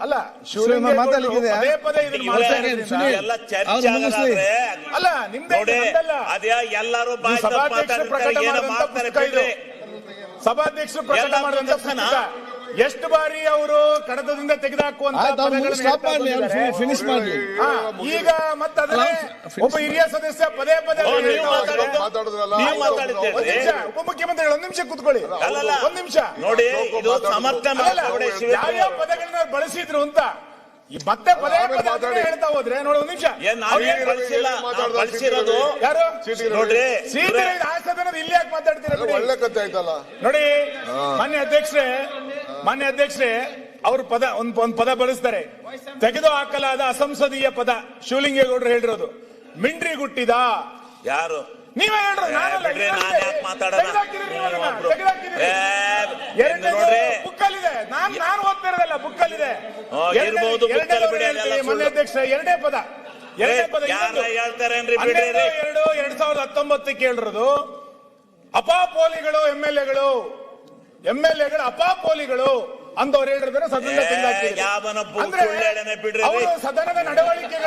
ಅಲ್ಲ ಶಿವಲಿಂಗ ಮಾತಾಡ್ಲಿಕ್ಕಿದೆ ಪದೇ ಪದೇ ಇದನ್ನ ಮಾಡ್ತಾ ಇರೋದ್ರಿಂದ ಎಲ್ಲ ಚರ್ಚೆ ಆಗೋದಾದ್ರೆ ಅಲ್ಲ ನಿಮ್ದೇ ನೋಡಿ ನಂದಲ್ಲ. ಅದೇ ಎಲ್ಲರೂ ಬಾಯಿ ಸಭಾಧ್ಯಕ್ಷರು ಪ್ರಕಟ ಏನೋ ಮಾಡಿದಂತ ಮಾಡ್ತಾರೆ ಪುಸ್ತಕ ಇದು. ಬಿಡ್ರಿ. ಸಭಾಧ್ಯಕ್ಷರು ಪ್ರಕಟ ಎಲ್ಲ ಮಾಡಿದಂತ ಪುಸ್ತಕನ? ಪುಸ್ತಕ ಎಷ್ಟು ಬಾರಿ ಅವರು ಕಡತದಿಂದ ತೆಗೆದುಹಾಕುವಂತ ಸ್ಟಾಪ್ ಮಾಡ್ಲಿ, ಫಿನಿಶ್ ಮಾಡ್ಲಿ. ಈಗ ಮತ್ತೆ ಒಬ್ಬ ಹಿರಿಯ ಸದಸ್ಯ ಪದೇ ಪದೇ ನೀವು ಮಾತಾಡಿದ್ರಲ್ಲ, ನೀವು ಮಾತಾಡಿದ್ದೀರಿ. ಒಂದ್ ನಿಮಿಷ, ಉಪಮುಖ್ಯಮಂತ್ರಿಗಳು ಒಂದ್ ನಿಮಿಷ ಕೂತ್ಕೊಳ್ಳಿ. ಅಲ್ಲಲ್ಲ. ಒಂದ್ ನಿಮಿಷ ನೋಡಿ ಇದು ಸಮರ್ಥನೆ ಅಲ್ಲ, ಯಾವ್ಯಾವ ಪದಗಳನ್ನ ಬಳಸಿದ್ರು ಅಂತ ಈ ಮತ್ತೆ ಪದೇ ಪದೇ ಅದನ್ನೇ ಹೇಳ್ತಾ ಹೋದ್ರೆ ನೋಡಿ. ಒಂದ್ ನಿಮಿಷ, ಬಳಸಿರೋದು ಯಾರು ನೋಡ್ರಿ ಸೀದಾ ಆ ಸದನದ ಇಲ್ಲಿ ಯಾಕೆ ಮಾತಾಡ್ತೀರಾ ಬಿಡಿ. ಒಳ್ಳೆ ಕಥೆ ಆಯ್ತಲ್ಲ ನೋಡಿ ಮಾನ್ಯ ಅಧ್ಯಕ್ಷರೇ ಅವರು ಒಂದ್ ಪದ ಬಳಸ್ತಾರೆ. ತೆಗೆದು ಹಾಕಲಾದ ಅಸಂಸದೀಯ ಪದ ಶಿವಲಿಂಗೇಗೌಡರು ಹೇಳಿರೋದು ಮಿಂಡ್ರಿಗುಟ್ಟಿದ. ಯಾರು ನೀವೇ ಹೇಳ್ರಿ, ನಾನಲ್ಲ. ಬಿಡ್ರಿ, ನಾನ್ ಯಾಕೆ ಮಾತಾಡೋಣ? ಎರಡನೇ ಬುಕ್ಕಲ್ಲಿದೆ, ನಾನು ಓದ್ತಾ ಇರೋದಲ್ಲ, ಬುಕ್ಕಲ್ಲಿದೆ. ಇರ್ಬೋದು, ಬುಕ್ಕಲ್ಲಿ ಬಿಡಿ, ಅದೆಲ್ಲ ಸುಳ್ಳು. ಮಾನ್ಯ ಅಧ್ಯಕ್ಷ ಎರಡನೇ ಪದ ಹೇಳ್ತಾರೇನ್ರಿ ಬಿಡ್ರಿ. 2019 ಹೇಳಿರೋದು ಅಪಾಪೋಲಿಗಳು ಎಂ.ಎಲ್.ಎಗಳು ಅಪಾಪೋಲಿಗಳು ಅಂದವ್ರು ಹೇಳಿದ್ರೆ ಸದನದ ಸದನದ ನಡವಳಿಕೆ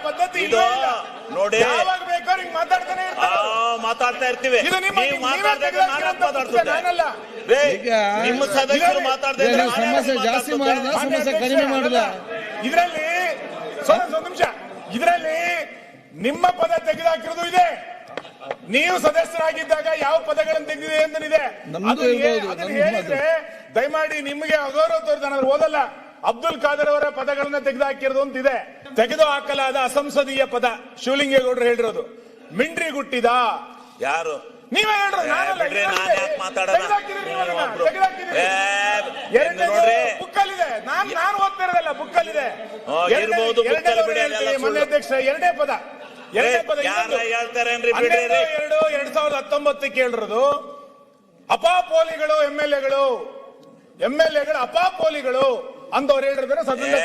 ಪದ್ಧತಿ ಇದು ನೋಡಿ ಯಾವಾಗ ಬೇಕಾದ್ರೂ ಹಿಂಗ್ ಮಾತಾಡ್ತಾನೆ ಮಾತಾಡ್ತಾ ಇರ್ತೀವಿ. ನಾನಲ್ಲ. ನಿಮ್ಮ ಸದಸ್ಯರು ಮಾತಾಡ್ತಾ ಇದ್ರೆ ಸಮಸ್ಯೆ ಜಾಸ್ತಿ ಮಾಡಿದ, ಸಮಸ್ಯೆ ಕಡಿಮೆ ಮಾಡಿದ. ಇದರಲ್ಲಿ ಒಂದ್ ನಿಮಿಷ, ಇದರಲ್ಲಿ ನಿಮ್ಮ ಪದ ತೆಗೆದುಹಾಕಿರೋದು ಇದೆ. ನೀವು ಸದಸ್ಯರಾಗಿದ್ದಾಗ ಯಾವ ಪದಗಳನ್ನು ತೆಗೆದಿದೆ ಎಂದಿದೆ. ಅದನ್ನ ಹೇಳಿದ್ರೆ ದಯಮಾಡಿ ನಿಮಗೆ ಅಗೌರವ ತೋರಿದ ನಾನು ಓದಲ್ಲ. ಅಬ್ದುಲ್ ಖಾದರ್ ಅವರ ಪದಗಳನ್ನ ತೆಗೆದುಹಾಕಿರೋದು ಅಂತಿದೆ. ತೆಗೆದು ಹಾಕಲಾದ ಅಸಂಸದೀಯ ಪದ ಶಿವಲಿಂಗೇಗೌಡರು ಹೇಳಿರೋದು ಮಿಂಡ್ರಿಗುಟ್ಟಿದ. ಯಾರು ನೀವೇ ಹೇಳ್ರಿ, ನಾನಲ್ಲ. ನಾನ್ ಯಾಕೆ ಮಾತಾಡೋಣ? ಬುಕ್ಕಲ್ಲಿದೆ, ನಾನು ಓದ್ತಾ ಇರೋದಲ್ಲ, ಬುಕ್ಕಲ್ಲಿದೆ. ಇರ್ಬೋದು, ಬುಕ್ಕಲ್ಲಿ ಬಿಡಿ, ಅದೆಲ್ಲ ಸುಳ್ಳು. ಮಾನ್ಯ ಅಧ್ಯಕ್ಷ ಎರಡನೇ ಪದ ಹೇಳ್ತಾರೇನ್ರಿ ಬಿಡ್ರಿ. 2019 ಹೇಳಿರೋದು ಅಪಾಪೋಲಿಗಳು ಎಂ.ಎಲ್.ಎಗಳು ಅಪಾಪೋಲಿಗಳು ಅಂದವ್ರು ಹೇಳಿದ್ರೆ ಸದನದ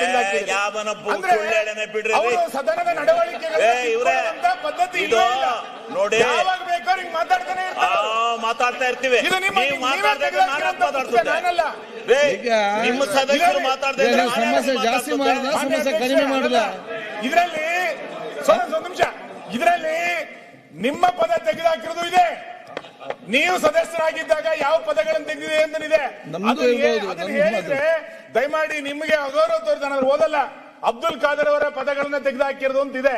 ಸದನದ ನಡವಳಿಕೆ ಪದ್ಧತಿ ಇದು ನೋಡಿ ಯಾವಾಗ ಬೇಕಾದ್ರೂ ಹಿಂಗ್ ಮಾತಾಡ್ತಾನೆ ಮಾತಾಡ್ತಾ ಇರ್ತೀವಿ. ನಾನಲ್ಲ. ನಿಮ್ಮ ಸದಸ್ಯರು ಮಾತಾಡ್ತಾ ಇದ್ರೆ ಸಮಸ್ಯೆ ಜಾಸ್ತಿ ಮಾಡಿದ, ಸಮಸ್ಯೆ ಕಡಿಮೆ ಮಾಡಿದ. ಇದರಲ್ಲಿ ಒಂದ್ ನಿಮಿಷ, ಇದರಲ್ಲಿ ನಿಮ್ಮ ಪದ ತೆಗೆದುಹಾಕಿರೋದು ಇದೆ. ನೀವು ಸದಸ್ಯರಾಗಿದ್ದಾಗ ಯಾವ ಪದಗಳನ್ನು ತೆಗೆದಿದೆ ಎಂದಿದೆ. ಅದನ್ನ ಹೇಳಿದ್ರೆ ದಯಮಾಡಿ ನಿಮಗೆ ಅಗೌರವ ತೋರಿದ ನಾನು ಓದಲ್ಲ. ಅಬ್ದುಲ್ ಖಾದರ್ ಅವರ ಪದಗಳನ್ನ ತೆಗೆದುಹಾಕಿರೋದು ಅಂತಿದೆ.